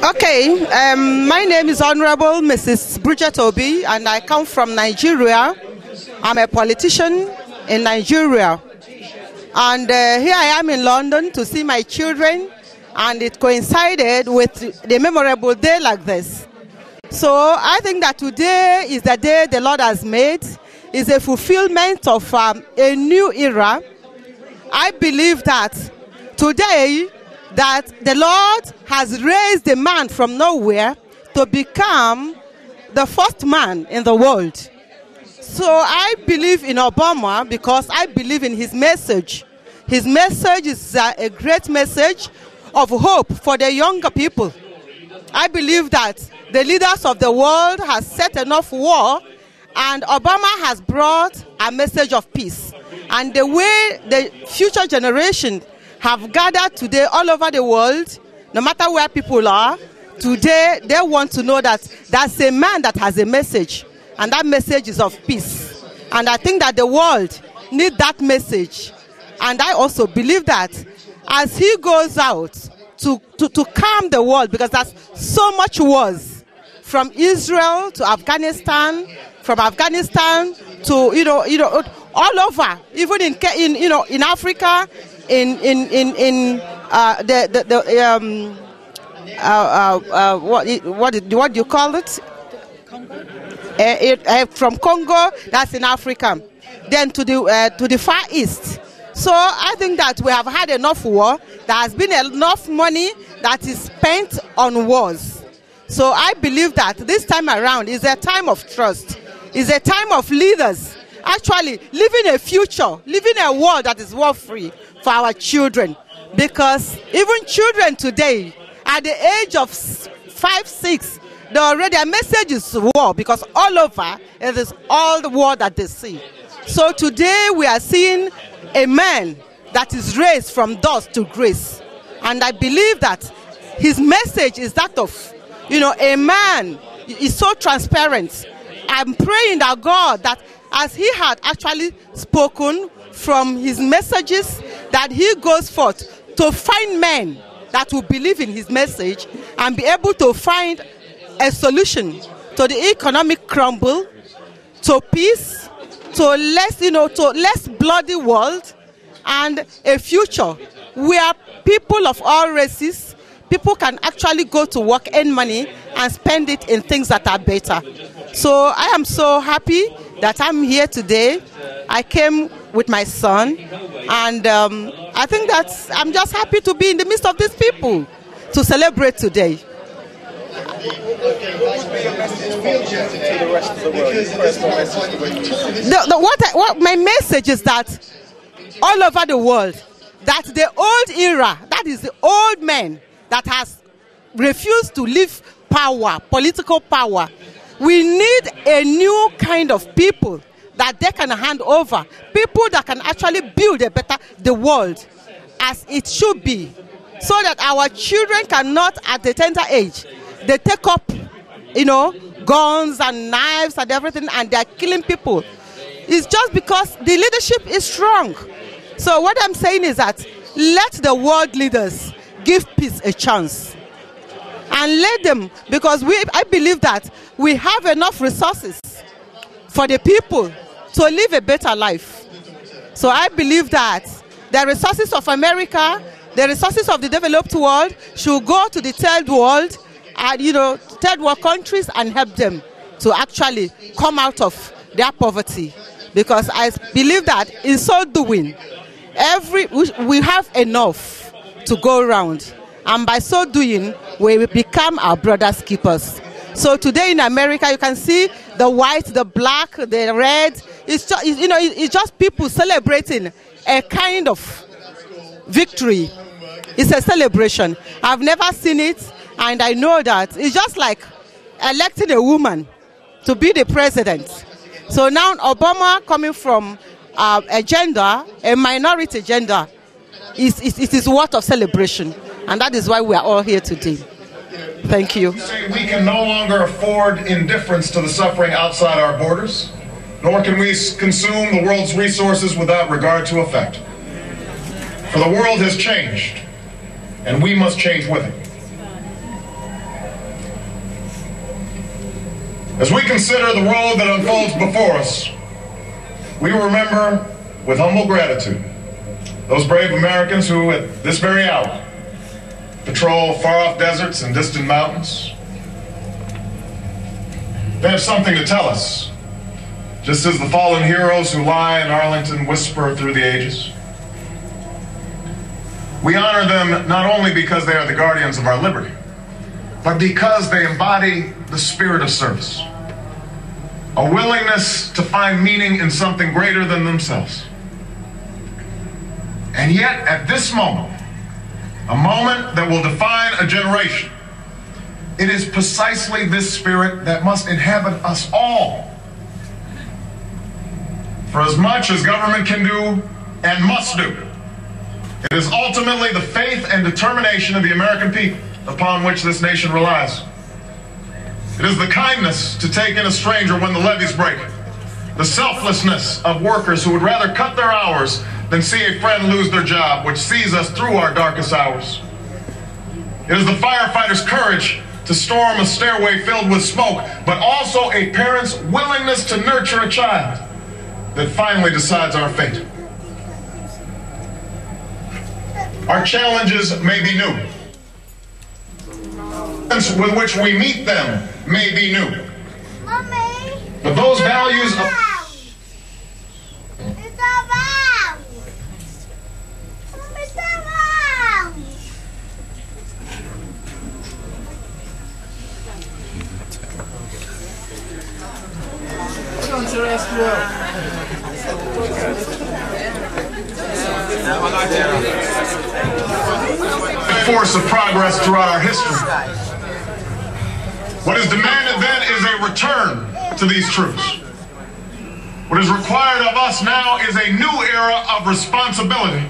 Okay, my name is Honorable Mrs. Bridget Obi, and I come from Nigeria. I'm a politician in Nigeria. And here I am in London to see my children, and it coincided with the memorable day like this. So I think that today is the day the Lord has made. It's a fulfillment of a new era. I believe that today that the Lord has raised a man from nowhere to become the first man in the world. So I believe in Obama because I believe in his message. His message is a great message of hope for the younger people. I believe that the leaders of the world have set enough war, and Obama has brought a message of peace. And the way the future generation have gathered today all over the world, no matter where people are, today they want to know that there's a man that has a message, and that message is of peace. And I think that the world needs that message. And I also believe that as he goes out to calm the world, because there's so much wars, from Israel to Afghanistan, from Afghanistan to all over, even in Africa, what do you call it? Congo? From Congo, that's in Africa. Then to the Far East. So I think that we have had enough war. There has been enough money that is spent on wars. So I believe that this time around is a time of trust. It's a time of leaders actually living a future, living a world that is war-free for our children. Because even children today, at the age of 5, 6, they already, a message is war, because all over it is all the war that they see. So today we are seeing a man that is raised from dust to grace. And I believe that his message is that of, a man is so transparent. I'm praying that God, that as he had actually spoken from his messages, that he goes forth to find men that will believe in his message and be able to find a solution to the economic crumble, to peace, to less bloody world, and a future where people of all races, people can actually go to work, earn money, and spend it in things that are better. So I am so happy that I'm here today. I came with my son, and I think that I'm just happy to be in the midst of these people to celebrate today. What would be your message to the rest of the world? My message is that all over the world, that the old era, that is the old man that has refused to leave power, political power, we need a new kind of people that they can hand over, people that can actually build the world as it should be, so that our children cannot, at the tender age, they take up, guns and knives and everything, and they are killing people. It's just because the leadership is strong. So what I'm saying is that let the world leaders give peace a chance. And let them, because I believe that we have enough resources for the people to live a better life. So I believe that the resources of America, the resources of the developed world should go to the third world, and third world countries, and help them to actually come out of their poverty. Because I believe that in so doing, we have enough to go around. And by so doing, we become our brother's keepers. So today in America, you can see the white, the black, the red. It's just, it's just people celebrating a kind of victory. It's a celebration. I've never seen it, and I know that it's just like electing a woman to be the president. So now Obama, coming from a gender, a minority gender, it is worth of celebration. And that is why we are all here today. Thank you. We can no longer afford indifference to the suffering outside our borders, nor can we consume the world's resources without regard to effect. For the world has changed, and we must change with it. As we consider the road that unfolds before us, we remember with humble gratitude those brave Americans who, at this very hour, patrol far-off deserts and distant mountains. They have something to tell us, just as the fallen heroes who lie in Arlington whisper through the ages. We honor them not only because they are the guardians of our liberty, but because they embody the spirit of service, a willingness to find meaning in something greater than themselves. And yet, at this moment, a moment that will define a generation, it is precisely this spirit that must inhabit us all. For as much as government can do and must do, it is ultimately the faith and determination of the American people upon which this nation relies. It is the kindness to take in a stranger when the levees break, the selflessness of workers who would rather cut their hours than see a friend lose their job, which sees us through our darkest hours. It is the firefighter's courage to storm a stairway filled with smoke, but also a parent's willingness to nurture a child that finally decides our fate. Our challenges may be new. With which we meet them may be new. Mommy, but those values of force of progress throughout our history. What is demanded then is a return to these truths. What is required of us now is a new era of responsibility,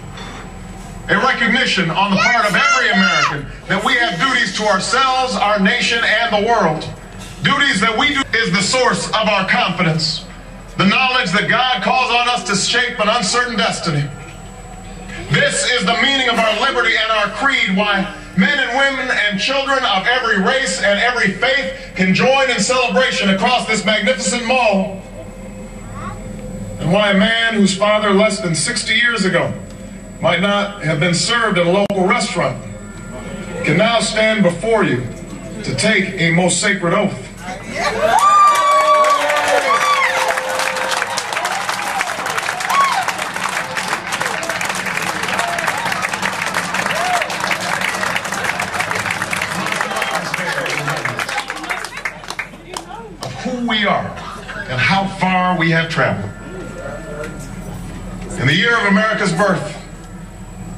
a recognition on the part of every American that we have duties to ourselves, our nation, and the world. Duties that we do is the source of our confidence, the knowledge that God calls on us to shape an uncertain destiny. This is the meaning of our liberty and our creed, why men and women and children of every race and every faith can join in celebration across this magnificent mall. And why a man whose father less than 60 years ago might not have been served at a local restaurant can now stand before you to take a most sacred oath. Who we are and how far we have traveled. In the year of America's birth,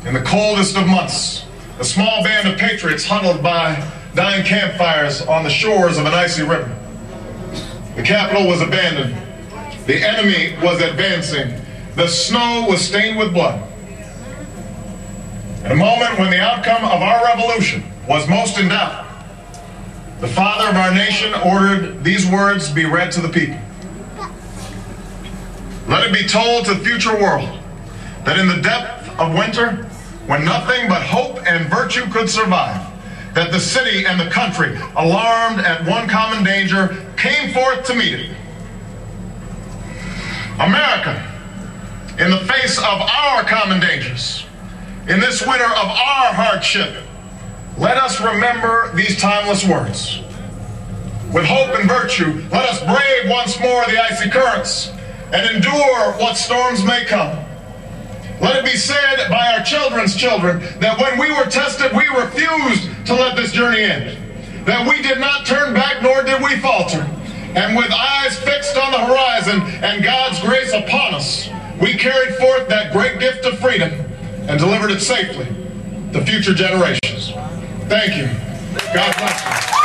in the coldest of months, a small band of patriots huddled by dying campfires on the shores of an icy river. The Capitol was abandoned. The enemy was advancing. The snow was stained with blood. At a moment when the outcome of our revolution was most in doubt, the father of our nation ordered these words be read to the people. Let it be told to the future world that in the depth of winter, when nothing but hope and virtue could survive, that the city and the country, alarmed at one common danger, came forth to meet it. America, in the face of our common dangers, in this winter of our hardship, let us remember these timeless words. With hope and virtue, let us brave once more the icy currents and endure what storms may come. Let it be said by our children's children that when we were tested, we refused to let this journey end, that we did not turn back nor did we falter. And with eyes fixed on the horizon and God's grace upon us, we carried forth that great gift of freedom and delivered it safely to future generations. Thank you. God bless you.